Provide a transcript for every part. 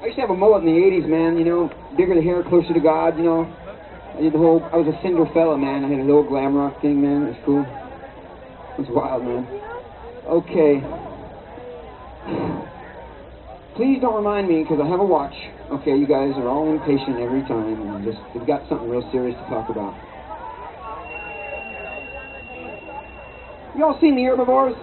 I used to have a mullet in the 80s, man, you know, bigger the hair, closer to God, you know. I was a cinder fella, man. I had a little glam rock thing, man. It was cool. It was wild, man. Okay. Please don't remind me, because I have a watch. Okay, you guys are all impatient every time, and we've got something real serious to talk about. You all seen the Herbivores?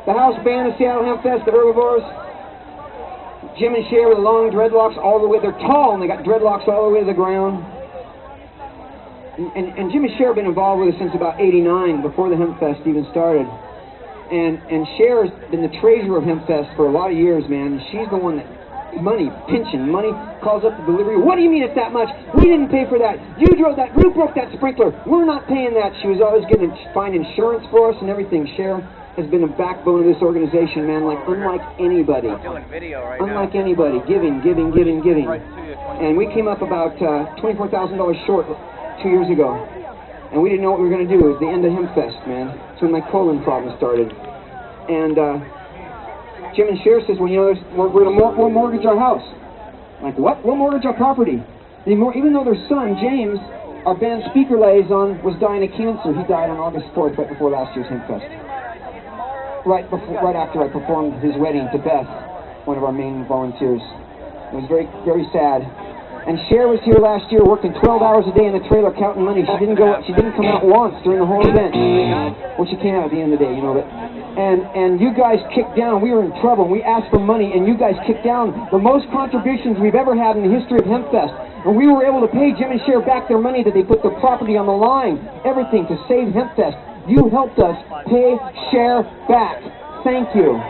The house band of Seattle Hempfest, the Herbivores? Jim and Cher with the long dreadlocks all the way. They're tall and they got dreadlocks all the way to the ground. And Jim and Cher have been involved with us since about '89, before the Hempfest even started. And Cher's been the treasurer of Hempfest for a lot of years, man. And she's the one that money calls up the delivery. What do you mean it's that much? We didn't pay for that. You drove that. You broke that sprinkler. We're not paying that. She was always going to find insurance for us and everything. Cher has been a backbone of this organization, man, like unlike anybody. Unlike anybody. Giving. And we came up about $24,000 short 2 years ago. And we didn't know what we were going to do. It was the end of Hempfest, man. It's when my colon problem started. And Jim and Cher says, well, you know, we'll mortgage our house. I'm like, what? We'll mortgage our property. Even though their son, James, our band speaker liaison, was dying of cancer. He died on August 4th, right before last year's Hempfest. Right after I performed his wedding to Beth, one of our main volunteers. It was very, very sad. And Cher was here last year working 12 hours a day in the trailer counting money. She didn't come out once during the whole event. Well, she came out at the end of the day, you know. And you guys kicked down. We were in trouble. We asked for money, and you guys kicked down the most contributions we've ever had in the history of Hempfest. And we were able to pay Jim and Cher back their money that they put their property on the line, everything to save Hempfest. You helped us pay Cher back. Thank you.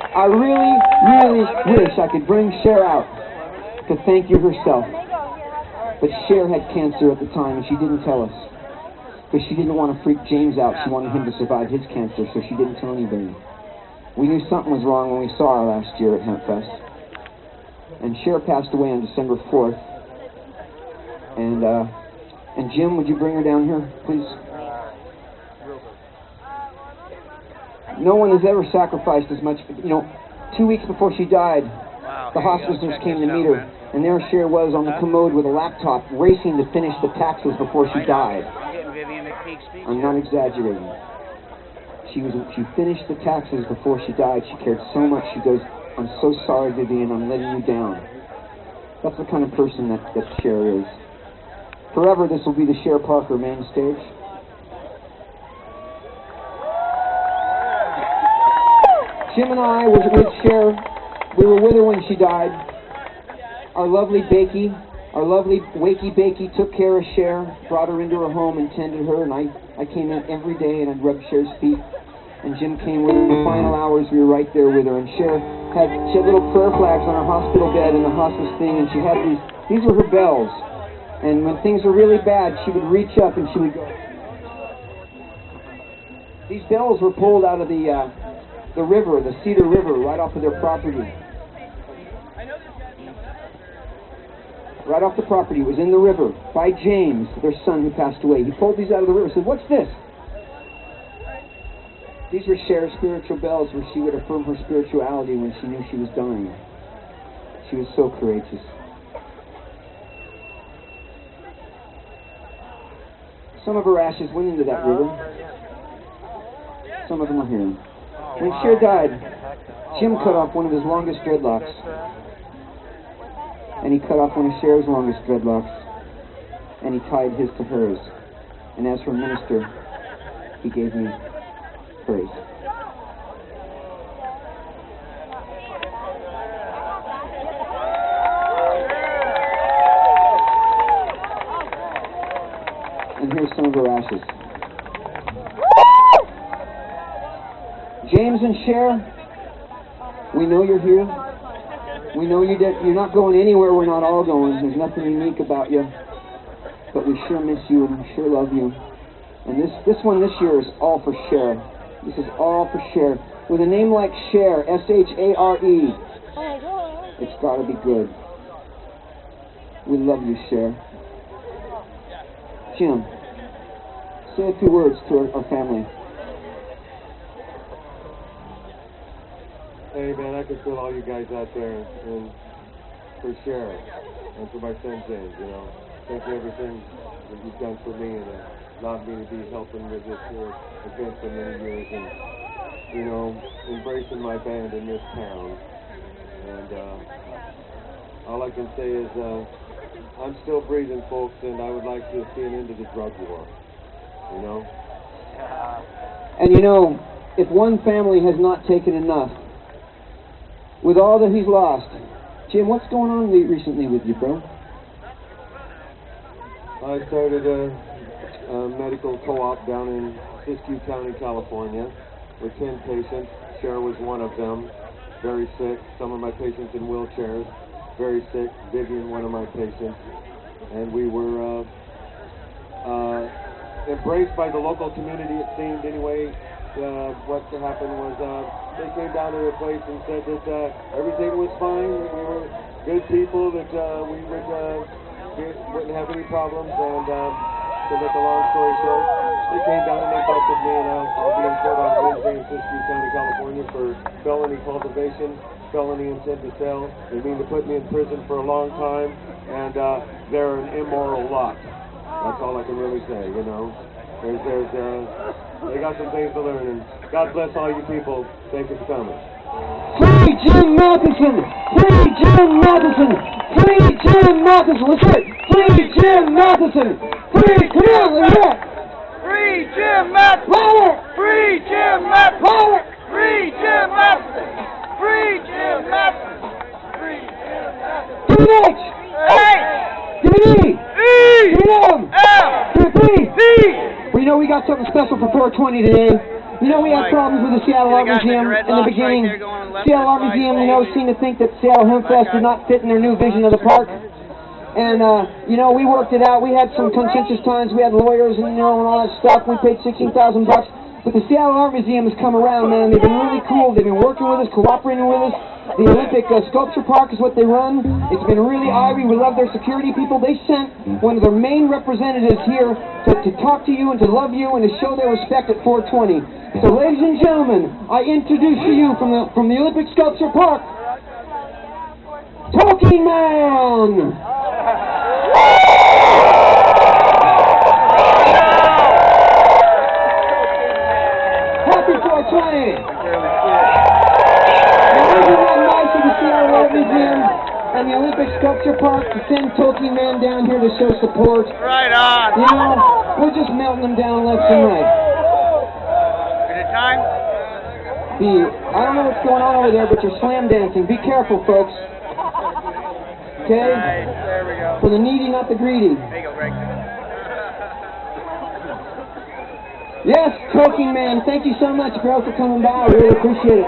I really, really wish I could bring Cher out to thank you herself. But Cher had cancer at the time, and she didn't tell us. Because she didn't want to freak James out. She wanted him to survive his cancer, so she didn't tell anybody. We knew something was wrong when we saw her last year at Hempfest. And Cher passed away on December 4th. And Jim, would you bring her down here, please? No one has ever sacrificed as much. You know, 2 weeks before she died, the hospice nurse came to meet her, and there Cher was on the commode with a laptop, racing to finish the taxes before she died. Vivian McPeak speech. I'm not exaggerating. She finished the taxes before she died. She cared so much. She goes, "I'm so sorry, Vivian. I'm letting you down." That's the kind of person that Cher is. Forever, this will be the Cher Parker main stage. Jim and I were with Cher. We were with her when she died. Our lovely Bakey, our lovely Wakey Bakey took care of Cher, brought her into her home and tended her, and I came in every day and I'd rub Cher's feet. And Jim came with her in the final hours. We were right there with her, and Cher had little prayer flags on her hospital bed in the hospice thing, and she had these were her bells. And when things were really bad, she would reach up and she would go. These bells were pulled out of the river, the Cedar River, right off of their property. Right off the property. It was in the river by James, their son who passed away. He pulled these out of the river and said, "What's this?" These were Cher's spiritual bells where she would affirm her spirituality when she knew she was dying. She was so courageous. Some of her ashes went into that river. Some of them are here. When Cher died, Jim cut off one of his longest dreadlocks. And he cut off one of Cher's longest dreadlocks. And he tied his to hers. And as her minister, he gave me hers. And here's some of her ashes. James and Cher, we know you're here. We know you're not going anywhere we're not all going. There's nothing unique about you. But we sure miss you and we sure love you. And this one this year is all for Cher. This is all for Cher. With a name like Cher, S-H-A-R-E, it's got to be good. We love you, Cher. Jim, say a few words to our family. Hey man, I can feel all you guys out there, and for Cher, and for my son James, you know. Thank you for everything that you've done for me and allowed me to be helping with this here event for many years, and, you know, embracing my band in this town. And all I can say is I'm still breathing, folks, and I would like to see an end to the drug war, you know. And you know, if one family has not taken enough, with all that he's lost, Jim, what's going on recently with you, bro? I started a medical co-op down in Siskiyou County, California, with 10 patients. Cher was one of them, very sick. Some of my patients in wheelchairs, very sick. Vivian, one of my patients. And we were embraced by the local community, it seemed anyway. What happened was they came down to the place and said that everything was fine, we were good people, that we wouldn't have any problems, and to make a long story short, they came down and they busted me, and I'll be in court on Wednesday in Siskiyou County, California for felony cultivation, felony intent to sell. They mean to put me in prison for a long time, and they're an immoral lot. That's all I can really say, you know. They got some things to learn, and God bless all you people. Thank you for coming. Free Jim Matheson! Free Jim Matheson! Free Jim Matheson! Let's hear it! Free Jim Matheson! Free, come on, let's hear it! Free Jim Matheson! Louder! Free Jim Matheson! Louder! Free Jim Matheson! Free Jim Matheson! Free Jim Matheson! Give me an H! H! Give me an E! E! Give me an M! F! Give me a P! C! Well, you know, we got something special for 420 today. You know, we had problems with the Seattle Art Museum in the beginning. Seattle Art Museum, you know, seemed to think that Seattle Hempfest did not fit in their new vision of the park. And, you know, we worked it out. We had some contentious times. We had lawyers and, you know, and all that stuff. We paid $16,000. But the Seattle Art Museum has come around, man. They've been really cool. They've been working with us, cooperating with us. The Olympic Sculpture Park is what they run. It's been really ivory. We love their security people. They sent one of their main representatives here to talk to you and to love you and to show their respect at 420. So, ladies and gentlemen, I introduce to you from the Olympic Sculpture Park, Talking Man! Happy 420! The Seattle Art Museum and the Olympic Sculpture Park to send Talking Man down here to show support. Right on! You know, we're just melting them down left and right. Is it time? I don't know what's going on over there, but you're slam dancing. Be careful, folks. Okay? Right, there we go. For the needy, not the greedy. There you go, Greg. Yes, Talking Man, thank you so much, bro, for coming by. I really appreciate it.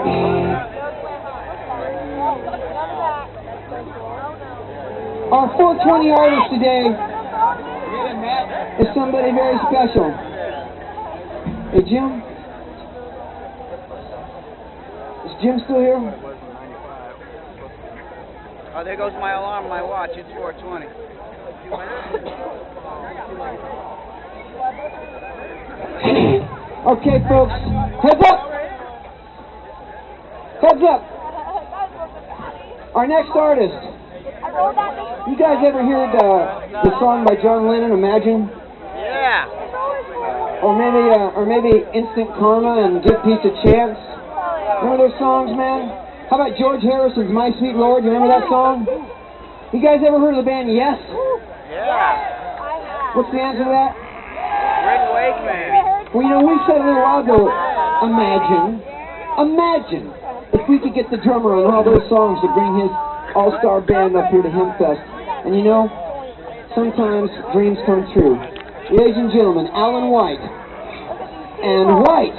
Our 420 artist today is somebody very special. Hey, Jim? Is Jim still here? Oh, there goes my alarm, my watch. It's 420. Okay, folks. Heads up! Heads up! Our next artist. You guys ever heard the song by John Lennon, Imagine? Yeah. Or maybe Instant Karma and Give Peace a Chance? Remember those songs, man? How about George Harrison's My Sweet Lord? You remember that song? You guys ever heard of the band Yes? Yeah. What's the answer to that? Rick Wakeman. Well, you know, we said a little while ago, imagine if we could get the drummer on all those songs to bring his all-star band up here to Hempfest. And you know, sometimes dreams come true. Ladies and gentlemen, Alan White. And White